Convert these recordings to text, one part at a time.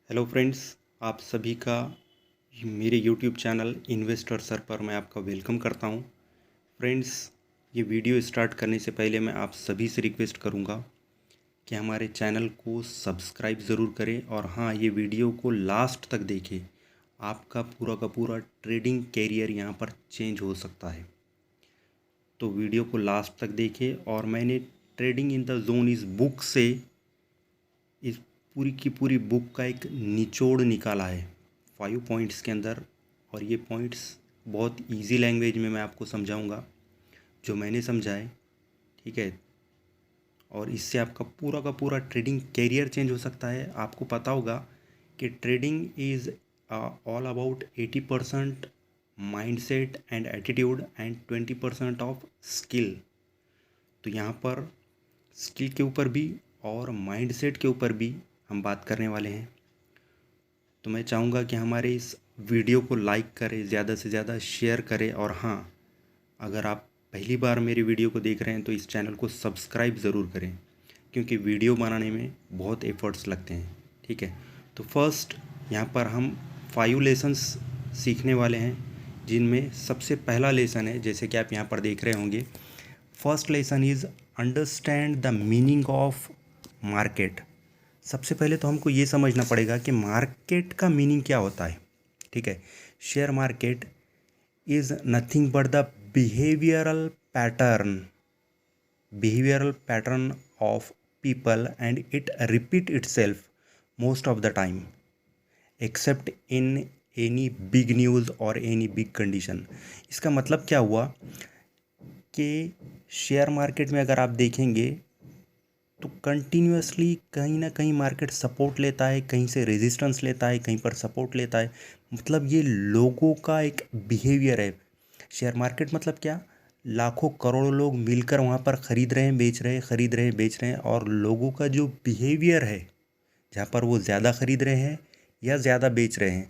Hello friends, आप सभी का मेरे यूट्यूब चैनल इन्वेस्टर सर पर मैं आपका वेलकम करता हूं। फ्रेंड्स, ये वीडियो स्टार्ट करने से पहले मैं आप सभी से रिक्वेस्ट करूंगा कि हमारे चैनल को सब्सक्राइब ज़रूर करें और हाँ, ये वीडियो को लास्ट तक देखें। आपका पूरा का पूरा ट्रेडिंग कैरियर यहाँ पर चेंज हो सकता है, तो वीडियो को लास्ट तक देखें। और मैंने ट्रेडिंग इन द जोन इस बुक से इस पूरी की पूरी बुक का एक निचोड़ निकाला है 5 पॉइंट्स के अंदर। और ये पॉइंट्स बहुत इजी लैंग्वेज में मैं आपको समझाऊंगा जो मैंने समझा है, ठीक है। और इससे आपका पूरा का पूरा ट्रेडिंग कैरियर चेंज हो सकता है। आपको पता होगा कि trading is all about 80% mindset and attitude and 20% of skill. तो यहाँ पर स्किल के ऊपर भी और माइंडसेट के ऊपर भी हम बात करने वाले हैं। तो मैं चाहूँगा कि हमारे इस वीडियो को लाइक करें, ज़्यादा से ज़्यादा शेयर करें। और हाँ, अगर आप पहली बार मेरी वीडियो को देख रहे हैं तो इस चैनल को सब्सक्राइब ज़रूर करें, क्योंकि वीडियो बनाने में बहुत एफ़र्ट्स लगते हैं, ठीक है। तो फर्स्ट यहाँ पर हम 5 लेसन्स सीखने वाले हैं, जिनमें सबसे पहला लेसन है, जैसे कि आप यहाँ पर देख रहे होंगे। First lesson is understand the meaning of market. सबसे पहले तो हमको ये समझना पड़ेगा कि मार्केट का मीनिंग क्या होता है, ठीक है। Share market is nothing but the behavioural pattern of people and it repeat itself most of the time accept in any big news और एनी बिग कंडीशन। इसका मतलब क्या हुआ कि शेयर मार्केट में अगर आप देखेंगे तो कंटिन्यूसली कहीं ना कहीं मार्केट सपोर्ट लेता है, कहीं से रेजिस्टेंस लेता है, कहीं पर सपोर्ट लेता है। मतलब ये लोगों का एक बिहेवियर है। शेयर मार्केट मतलब क्या, लाखों करोड़ों लोग मिलकर वहाँ पर ख़रीद रहे हैं, बेच रहे हैं, ख़रीद रहे हैं, बेच रहे हैं। और लोगों का जो बिहेवियर है, जहाँ पर वो ज़्यादा ख़रीद रहे हैं या ज़्यादा बेच रहे हैं,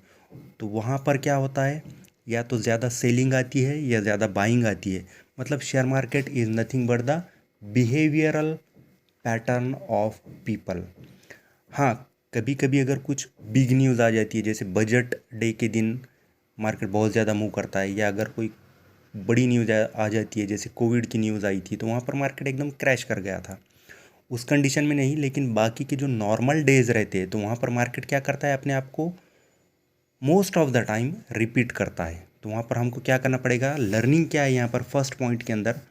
तो वहाँ पर क्या होता है, या तो ज़्यादा सेलिंग आती है या ज़्यादा बाइंग आती है। मतलब share market is nothing but the behavioural pattern of people. हाँ, कभी कभी अगर कुछ बिग न्यूज़ आ जाती है, जैसे बजट डे के दिन मार्केट बहुत ज़्यादा मूव करता है, या अगर कोई बड़ी न्यूज़ आ जाती है, जैसे कोविड की न्यूज़ आई थी, तो वहाँ पर मार्केट एकदम क्रैश कर गया था। उस कंडीशन में नहीं, लेकिन बाकी के जो नॉर्मल डेज रहते हैं, तो वहाँ पर मार्केट क्या करता है, अपने आप को most of the time repeat करता है। तो वहाँ पर हमको क्या करना पड़ेगा, लर्निंग क्या है यहाँ पर फर्स्ट पॉइंट के अंदर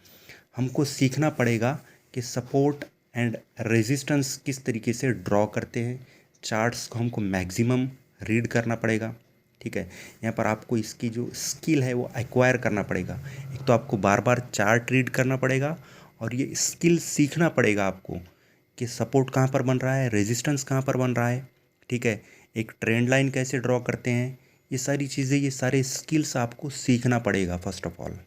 हमको सीखना पड़ेगा कि सपोर्ट एंड रेजिस्टेंस किस तरीके से ड्रॉ करते हैं। चार्ट्स को हमको मैक्सिमम रीड करना पड़ेगा, ठीक है। यहाँ पर आपको इसकी जो स्किल है वो एक्वायर करना पड़ेगा। एक तो आपको बार बार चार्ट रीड करना पड़ेगा, और ये स्किल सीखना पड़ेगा आपको कि सपोर्ट कहाँ पर बन रहा है, रेजिस्टेंस कहाँ पर बन रहा है, ठीक है। एक ट्रेंड लाइन कैसे ड्रॉ करते हैं, ये सारी चीज़ें, ये सारे स्किल्स आपको सीखना पड़ेगा फर्स्ट ऑफ ऑल,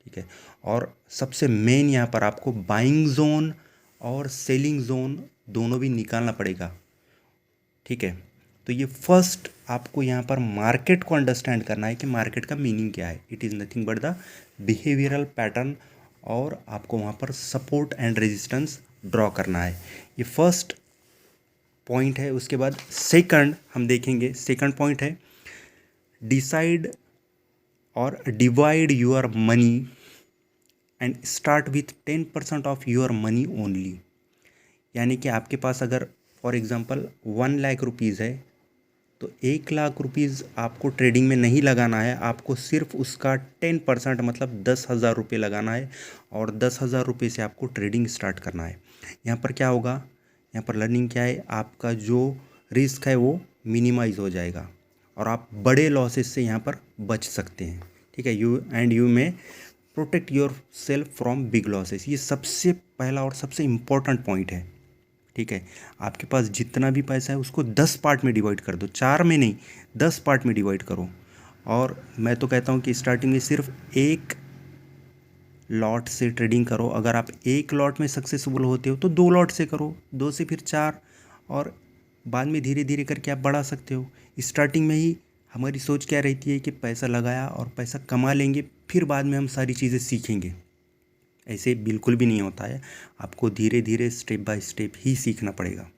ठीक है। और सबसे मेन यहाँ पर आपको बाइंग जोन और सेलिंग जोन दोनों भी निकालना पड़ेगा, ठीक है। तो ये फर्स्ट आपको यहाँ पर मार्केट को अंडरस्टैंड करना है कि मार्केट का मीनिंग क्या है। It is nothing but the behavioural pattern, और आपको वहाँ पर सपोर्ट एंड रेजिस्टेंस ड्रॉ करना है। ये फर्स्ट पॉइंट है। उसके बाद सेकंड हम देखेंगे, सेकंड पॉइंट है डिसाइड और divide your money and start with 10% of your money only. यानी कि आपके पास अगर फॉर एग्ज़ाम्पल 1 लाख रुपीज़ है, तो 1 लाख रुपीज़ आपको ट्रेडिंग में नहीं लगाना है, आपको सिर्फ उसका 10% मतलब 10,000 रुपये लगाना है, और 10,000 रुपये से आपको ट्रेडिंग स्टार्ट करना है। यहाँ पर क्या होगा, यहाँ पर लर्निंग क्या है, आपका जो रिस्क है वो मिनिमाइज़ हो जाएगा, और आप बड़े लॉसेस से यहाँ पर बच सकते हैं, ठीक है। यू में protect your self from big losses. ये सबसे पहला और सबसे इम्पोर्टेंट पॉइंट है, ठीक है। आपके पास जितना भी पैसा है उसको 10 पार्ट में डिवाइड कर दो, 4 में नहीं, 10 पार्ट में डिवाइड करो। और मैं तो कहता हूँ कि स्टार्टिंग में सिर्फ एक लॉट से ट्रेडिंग करो। अगर आप एक लॉट में सक्सेसफुल होते हो तो 2 लॉट से करो, 2 से फिर 4, और बाद में धीरे धीरे करके आप बढ़ा सकते हो। स्टार्टिंग में ही हमारी सोच क्या रहती है कि पैसा लगाया और पैसा कमा लेंगे, फिर बाद में हम सारी चीज़ें सीखेंगे। ऐसे बिल्कुल भी नहीं होता है, आपको धीरे धीरे स्टेप बाय स्टेप ही सीखना पड़ेगा,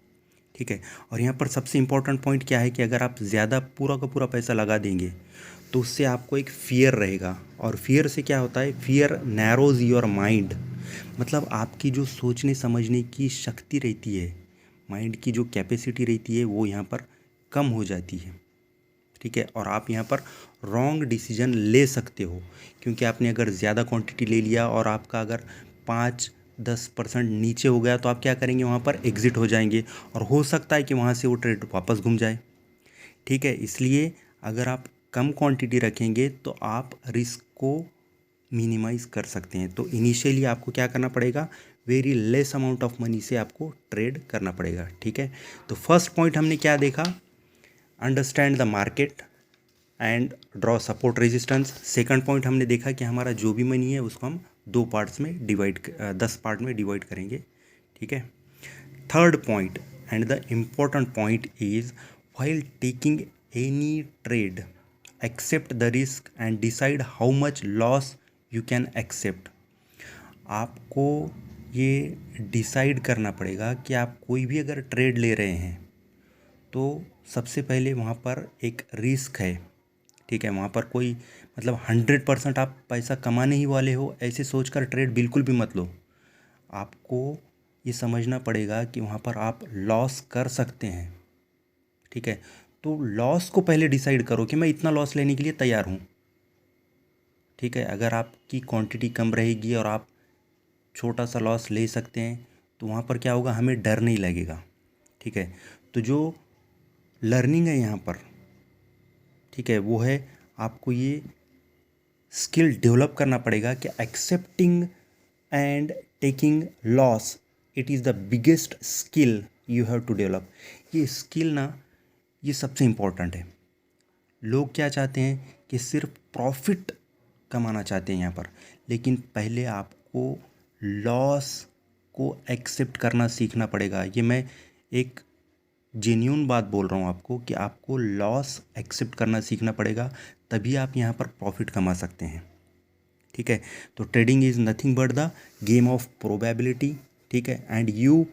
ठीक है। और यहाँ पर सबसे इम्पोर्टेंट पॉइंट क्या है कि अगर आप ज़्यादा पूरा का पूरा पैसा लगा देंगे तो उससे आपको एक फ़ियर रहेगा, और फियर से क्या होता है, फियर नैरोज योर माइंड। मतलब आपकी जो सोचने समझने की शक्ति रहती है, माइंड की जो कैपेसिटी रहती है, वो यहाँ पर कम हो जाती है। ठीक है। और आप यहाँ पर रॉन्ग डिसीजन ले सकते हो, क्योंकि आपने अगर ज़्यादा क्वांटिटी ले लिया और आपका अगर 5-10% नीचे हो गया तो आप क्या करेंगे, वहाँ पर एग्ज़िट हो जाएंगे, और हो सकता है कि वहाँ से वो ट्रेड वापस घूम जाए। ठीक है। इसलिए अगर आप कम क्वांटिटी रखेंगे तो आप रिस्क को मिनिमाइज़ कर सकते हैं। तो इनिशियली आपको क्या करना पड़ेगा, very less amount of money से आपको ट्रेड करना पड़ेगा। ठीक है। तो फर्स्ट पॉइंट हमने क्या देखा, understand the market and draw support resistance. Second point हमने देखा कि हमारा जो भी मनी है उसको हम 2 पार्ट्स में डिवाइड 10 पार्ट में डिवाइड करेंगे। ठीक है। Third point and the important point is while taking any trade accept the risk and decide how much loss you can accept. आपको ये डिसाइड करना पड़ेगा कि आप कोई भी अगर ट्रेड ले रहे हैं तो सबसे पहले वहाँ पर एक रिस्क है। ठीक है। वहाँ पर कोई मतलब 100% आप पैसा कमाने ही वाले हो ऐसे सोचकर ट्रेड बिल्कुल भी मत लो। आपको ये समझना पड़ेगा कि वहाँ पर आप लॉस कर सकते हैं। ठीक है। तो लॉस को पहले डिसाइड करो कि मैं इतना लॉस लेने के लिए तैयार हूँ। ठीक है। अगर आपकी क्वांटिटी कम रहेगी और आप छोटा सा लॉस ले सकते हैं तो वहाँ पर क्या होगा, हमें डर नहीं लगेगा। ठीक है। तो जो लर्निंग है यहाँ पर, ठीक है, वो है आपको ये स्किल डेवलप करना पड़ेगा कि accepting and taking loss, it is the biggest skill you have to develop. ये स्किल ना, ये सबसे इम्पोर्टेंट है। लोग क्या चाहते हैं कि सिर्फ प्रॉफिट कमाना चाहते हैं यहाँ पर, लेकिन पहले आपको लॉस को एक्सेप्ट करना सीखना पड़ेगा। ये मैं एक जेन्यून बात बोल रहा हूँ आपको कि आपको लॉस एक्सेप्ट करना सीखना पड़ेगा, तभी आप यहाँ पर प्रॉफिट कमा सकते हैं। ठीक है। तो trading is nothing but the game of probability. ठीक है। And you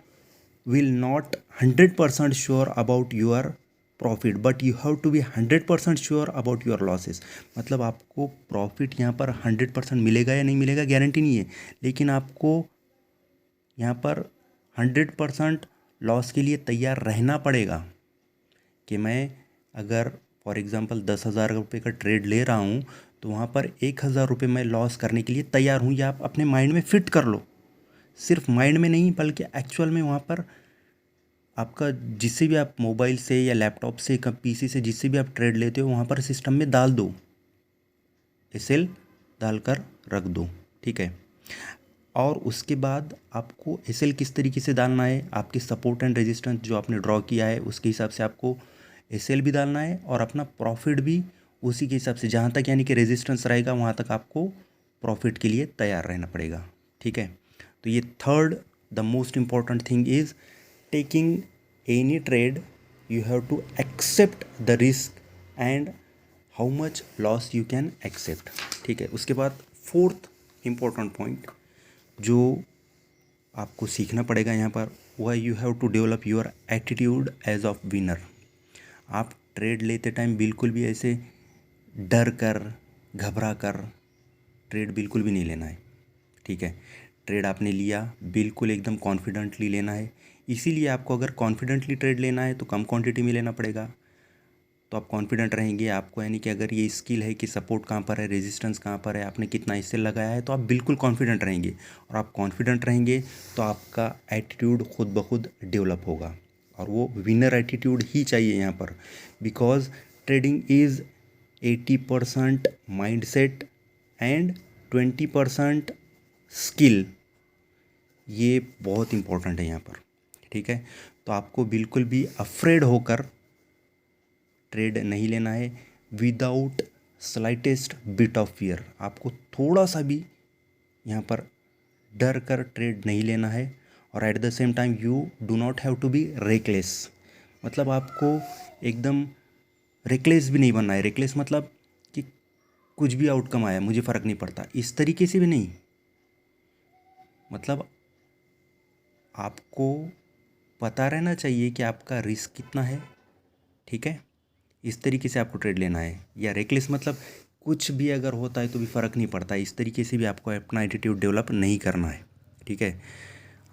will not 100% sure about your profit, but you have to be 100% sure about your losses. मतलब आपको प्रॉफिट यहाँ पर 100% मिलेगा या नहीं मिलेगा गारंटी नहीं है, लेकिन आपको यहाँ पर 100% लॉस के लिए तैयार रहना पड़ेगा। कि मैं अगर फॉर एग्ज़ाम्पल 10,000 रुपये का ट्रेड ले रहा हूँ तो वहाँ पर 1,000 रुपये मैं लॉस करने के लिए तैयार हूँ, या आप अपने माइंड में फिट कर लो। सिर्फ माइंड में नहीं बल्कि एक्चुअल में वहाँ पर आपका जिससे भी आप मोबाइल से या लैपटॉप से पीसी से जिससे भी आप ट्रेड लेते हो वहाँ पर सिस्टम में डाल दो, एसएल डालकर रख दो। ठीक है। और उसके बाद आपको एसएल किस तरीके से डालना है, आपके सपोर्ट एंड रेजिस्टेंस जो आपने ड्रॉ किया है उसके हिसाब से आपको एसएल भी डालना है, और अपना प्रॉफिट भी उसी के हिसाब से, जहाँ तक यानी कि रेजिस्टेंस रहेगा वहाँ तक आपको प्रॉफिट के लिए तैयार रहना पड़ेगा। ठीक है। तो ये third the most important thing is taking any trade you have to accept the risk and how much loss you can accept. ठीक है। उसके बाद फोर्थ इम्पोर्टेंट पॉइंट जो आपको सीखना पड़ेगा यहाँ पर, वह you have to develop your attitude as of winner. आप ट्रेड लेते टाइम बिल्कुल भी ऐसे डर कर घबरा कर ट्रेड बिल्कुल भी नहीं लेना है। ठीक है। ट्रेड आपने लिया बिल्कुल एकदम कॉन्फिडेंटली लेना है। इसीलिए आपको अगर कॉन्फिडेंटली ट्रेड लेना है तो कम क्वांटिटी में लेना पड़ेगा, तो आप कॉन्फिडेंट रहेंगे। आपको यानी कि अगर ये स्किल है कि सपोर्ट कहाँ पर है, रेजिस्टेंस कहाँ पर है, आपने कितना इससे लगाया है, तो आप बिल्कुल कॉन्फिडेंट रहेंगे। और आप कॉन्फिडेंट रहेंगे तो आपका एटीट्यूड खुद ब खुद डेवलप होगा, और वो विनर एटीट्यूड ही चाहिए यहाँ पर। Because trading is 80% mindset and 20% skill. ये बहुत इंपॉर्टेंट है यहाँ पर। ठीक है। तो आपको बिल्कुल भी अफ्रेड होकर ट्रेड नहीं लेना है, without slightest bit of fear. आपको थोड़ा सा भी यहाँ पर डर कर ट्रेड नहीं लेना है, और at the same time you do not have to be reckless. मतलब आपको एकदम रेकलेस भी नहीं बनना है। रेकलेस मतलब कि कुछ भी आउटकम आया मुझे फ़र्क नहीं पड़ता, इस तरीके से भी नहीं। मतलब आपको पता रहना चाहिए कि आपका रिस्क कितना है, ठीक है। इस तरीके से आपको ट्रेड लेना है। या रेकलेस मतलब कुछ भी अगर होता है तो भी फ़र्क नहीं पड़ता, इस तरीके से भी आपको अपना एटीट्यूड डेवलप नहीं करना है, ठीक है।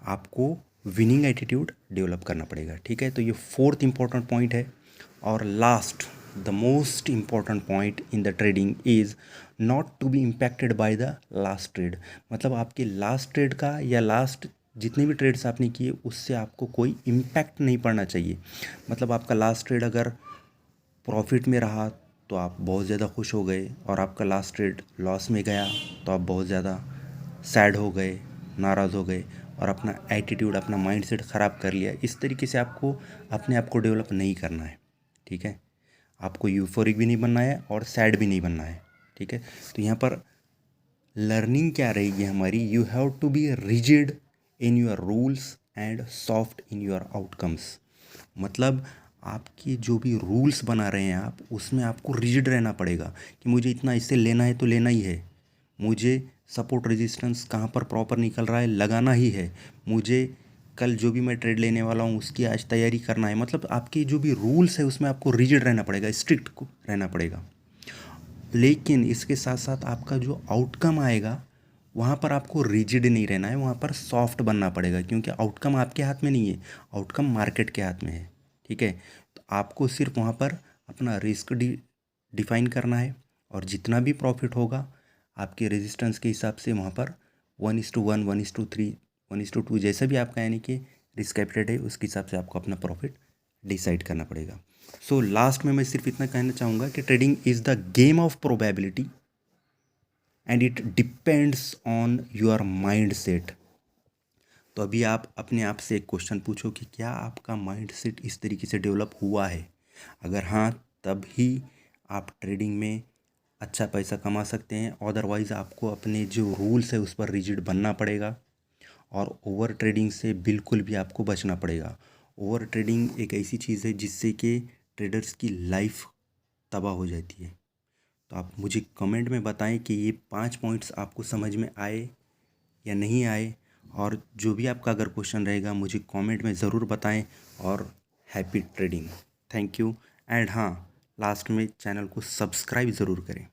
आपको विनिंग एटीट्यूड डेवलप करना पड़ेगा, ठीक है। तो ये फोर्थ इंपॉर्टेंट पॉइंट है। और last, the most important point in the trading is not to be impacted by the last trade. मतलब आपके लास्ट ट्रेड का या लास्ट जितने भी ट्रेड्स आपने किए उससे आपको कोई इम्पैक्ट नहीं पड़ना चाहिए। मतलब आपका लास्ट ट्रेड अगर प्रॉफिट में रहा तो आप बहुत ज़्यादा खुश हो गए, और आपका लास्ट ट्रेड लॉस में गया तो आप बहुत ज़्यादा सैड हो गए, नाराज़ हो गए, और अपना एटीट्यूड, अपना माइंडसेट ख़राब कर लिया। इस तरीके से आपको अपने आप को डेवलप नहीं करना है, ठीक है। आपको यूफोरिक भी नहीं बनना है और सैड भी नहीं बनना है, ठीक है। तो यहाँ पर लर्निंग क्या रहेगी हमारी, you have to be rigid in your rules and soft in your outcomes. मतलब आपके जो भी रूल्स बना रहे हैं आप, उसमें आपको रिजिड रहना पड़ेगा कि मुझे इतना इससे लेना है तो लेना ही है, मुझे सपोर्ट रेजिस्टेंस कहाँ पर प्रॉपर निकल रहा है लगाना ही है, मुझे कल जो भी मैं ट्रेड लेने वाला हूँ उसकी आज तैयारी करना है। मतलब आपके जो भी रूल्स है उसमें आपको रिजिड रहना पड़ेगा, स्ट्रिक्ट को रहना पड़ेगा। लेकिन इसके साथ साथ आपका जो आउटकम आएगा वहाँ पर आपको रिजिड नहीं रहना है, वहाँ पर सॉफ्ट बनना पड़ेगा, क्योंकि आउटकम आपके हाथ में नहीं है, आउटकम मार्केट के हाथ में है, ठीक है। तो आपको सिर्फ वहाँ पर अपना रिस्क डिफाइन करना है, और जितना भी प्रॉफिट होगा आपके रेजिस्टेंस के हिसाब से वहाँ पर 1:1, 1:3, 1:2 जैसा भी आपका यानी कि रिस्क एप्टाइट है उसके हिसाब से आपको अपना प्रॉफिट डिसाइड करना पड़ेगा। सो लास्ट में मैं सिर्फ इतना कहना चाहूँगा कि trading is the game of probability and it depends on your mind set. तो अभी आप अपने आप से एक क्वेश्चन पूछो कि क्या आपका माइंड सेट इस तरीके से डेवलप हुआ है। अगर हाँ, तब ही आप ट्रेडिंग में अच्छा पैसा कमा सकते हैं, अदरवाइज़ आपको अपने जो रूल्स है उस पर रिजिड बनना पड़ेगा, और ओवर ट्रेडिंग से बिल्कुल भी आपको बचना पड़ेगा। ओवर ट्रेडिंग एक ऐसी चीज़ है जिससे कि ट्रेडर्स की लाइफ तबाह हो जाती है। तो आप मुझे कमेंट में बताएं कि ये 5 पॉइंट्स आपको समझ में आए या नहीं आए, और जो भी आपका अगर क्वेश्चन रहेगा मुझे कमेंट में ज़रूर बताएं। और happy trading, thank you. And हाँ, लास्ट में चैनल को सब्सक्राइब ज़रूर करें।